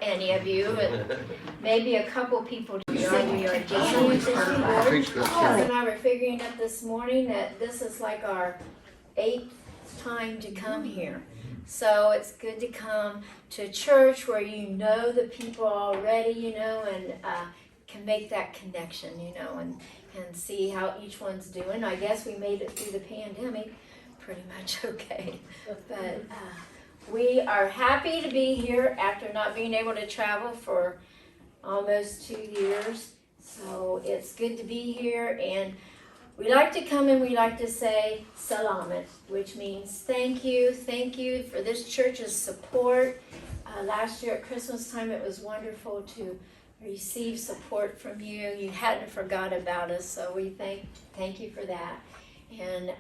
any of you, and maybe a couple people we are Danny and I were figuring out this morning that this is like our 8th time to come here. So it's good to come to a church where you know the people already, and can make that connection, and see how each one's doing. I guess we made it through the pandemic pretty much okay. But we are happy to be here after not being able to travel for almost 2 years. So it's good to be here, and we like to come and we like to say salamat, which means thank you for this church's support. Last year at Christmas time, it was wonderful to receive support from you. You hadn't forgot about us, so we thank you for that. And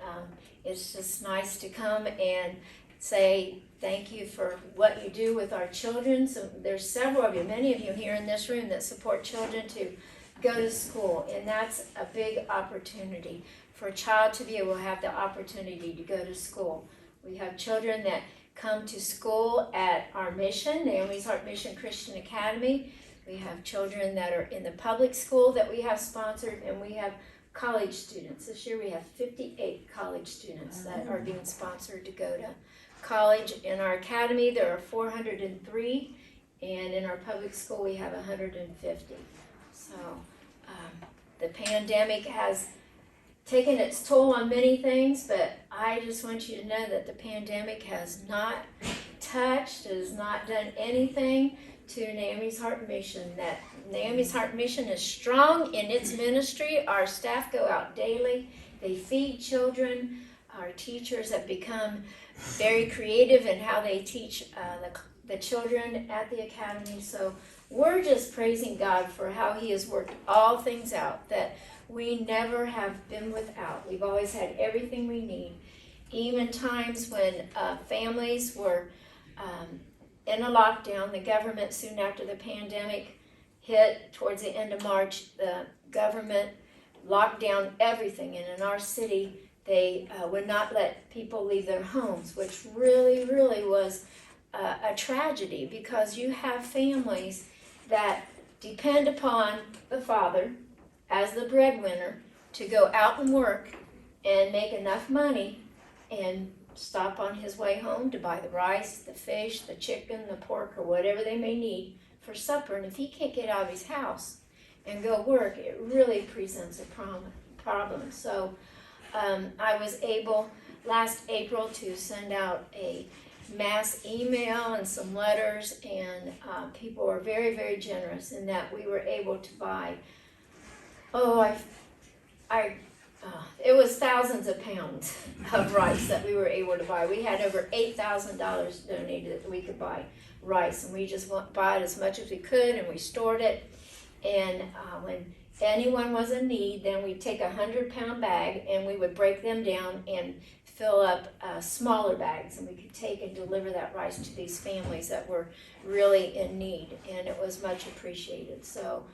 it's just nice to come and say thank you for what you do with our children. So there's several of you, many of you here in this room that support children to go to school, and that's a big opportunity for a child to be able to have the opportunity to go to school. We have children that come to school at our mission, Naomi's Heart Mission Christian Academy. We have children that are in the public school that we have sponsored, and we have college students. This year we have 58 college students that are being sponsored to go to college. In our academy there are 403, and in our public school we have 150. So the pandemic has taken its toll on many things, but I just want you to know that the pandemic has not touched, has not done anything to Naomi's Heart Mission. That Naomi's Heart Mission is strong in its ministry. Our staff go out daily. They feed children. Our teachers have become very creative in how they teach the children at the academy. So we're just praising God for how He has worked all things out that we never have been without. We've always had everything we need. Even times when families were in a lockdown, the government soon after the pandemic hit towards the end of March, the government locked down everything. And in our city, they would not let people leave their homes, which really, really was a tragedy, because you have families that depend upon the father as the breadwinner to go out and work and make enough money and stop on his way home to buy the rice, the fish, the chicken, the pork, or whatever they may need for supper. And if he can't get out of his house and go work, it really presents a problem. So I was able last April to send out a mass email and some letters, and people were very, very generous in that we were able to buy, it was thousands of pounds of rice that we were able to buy. We had over $8,000 donated that we could buy rice, and we just bought as much as we could, and we stored it. And when anyone was in need, then we'd take a 100-pound bag and we would break them down and fill up smaller bags, and we could take and deliver that rice to these families that were really in need, and it was much appreciated. So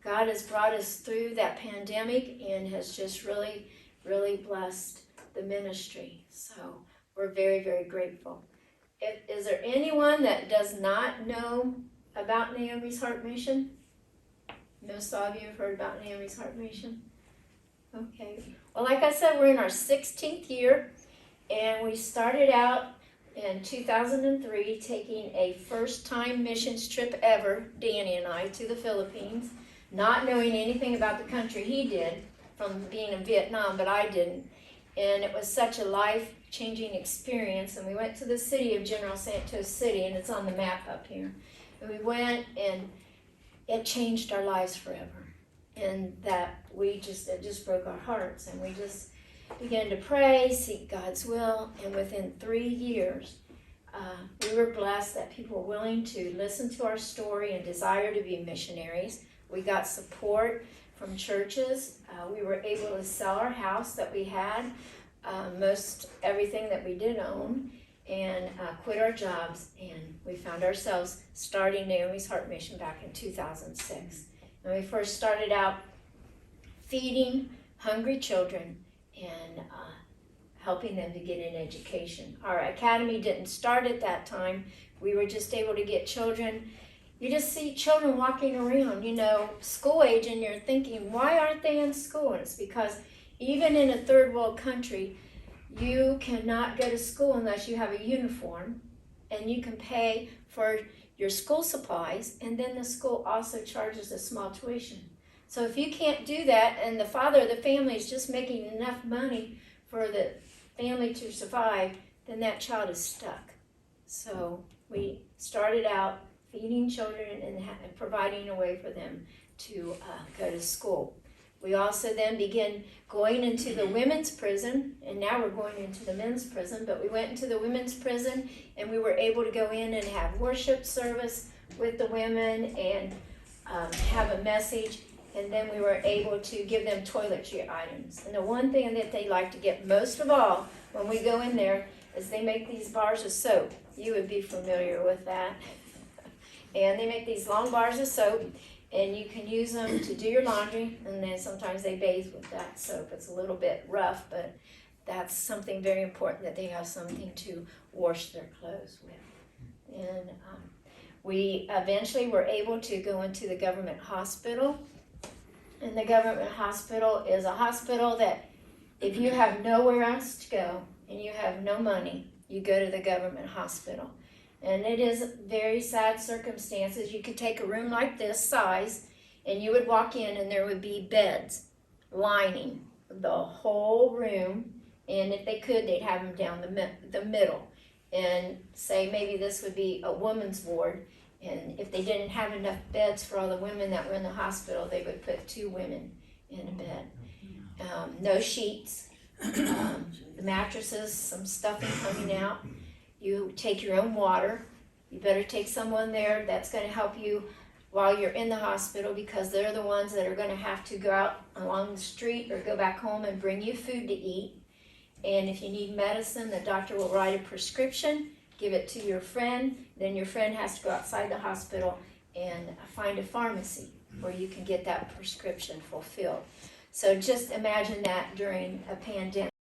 God has brought us through that pandemic and has just really, really blessed the ministry. So we're very, very grateful. Is there anyone that does not know about Naomi's Heart Mission? Most of you have heard about Naomi's Heart Mission? Okay. Well, like I said, we're in our 16th year, and we started out in 2003 taking a first-time missions trip ever, Danny and I, to the Philippines, not knowing anything about the country. He did from being in Vietnam, but I didn't. And it was such a life-changing experience. And we went to the city of General Santos City, and it's on the map up here. And we went, and it changed our lives forever. And that it just broke our hearts. And we just began to pray, seek God's will. And within 3 years, we were blessed that people were willing to listen to our story and desire to be missionaries. We got support from churches. We were able to sell our house that we had, most everything that we did own, and quit our jobs. And we found ourselves starting Naomi's Heart Mission back in 2006. And we first started out feeding hungry children and helping them to get an education. Our academy didn't start at that time. We were just able to get children, you just see children walking around, school age, and you're thinking, why aren't they in school? And it's because even in a third world country, you cannot go to school unless you have a uniform, and you can pay for your school supplies, and then the school also charges a small tuition. So if you can't do that, and the father of the family is just making enough money for the family to survive, then that child is stuck. So we started out feeding children and providing a way for them to go to school. We also then began going into the women's prison, and now we're going into the men's prison, but we went into the women's prison, and we were able to go in and have worship service with the women and have a message, and then we were able to give them toiletry items. And the one thing that they like to get most of all when we go in there is they make these bars of soap. You would be familiar with that. And they make these long bars of soap, and you can use them to do your laundry, and then sometimes they bathe with that soap. It's a little bit rough, but that's something very important, that they have something to wash their clothes with. And we eventually were able to go into the government hospital. And the government hospital is a hospital that if you have nowhere else to go and you have no money, you go to the government hospital. And it is very sad circumstances. You could take a room like this size, and you would walk in, and there would be beds lining the whole room. And if they could, they'd have them down the middle. And say maybe this would be a woman's ward. And if they didn't have enough beds for all the women that were in the hospital, they would put 2 women in a bed. No sheets, the mattresses, some stuffing coming out. You take your own water. You better take someone there that's going to help you while you're in the hospital, because they're the ones that are going to have to go out along the street or go back home and bring you food to eat. And if you need medicine, the doctor will write a prescription, give it to your friend. Then your friend has to go outside the hospital and find a pharmacy where you can get that prescription fulfilled. So just imagine that during a pandemic.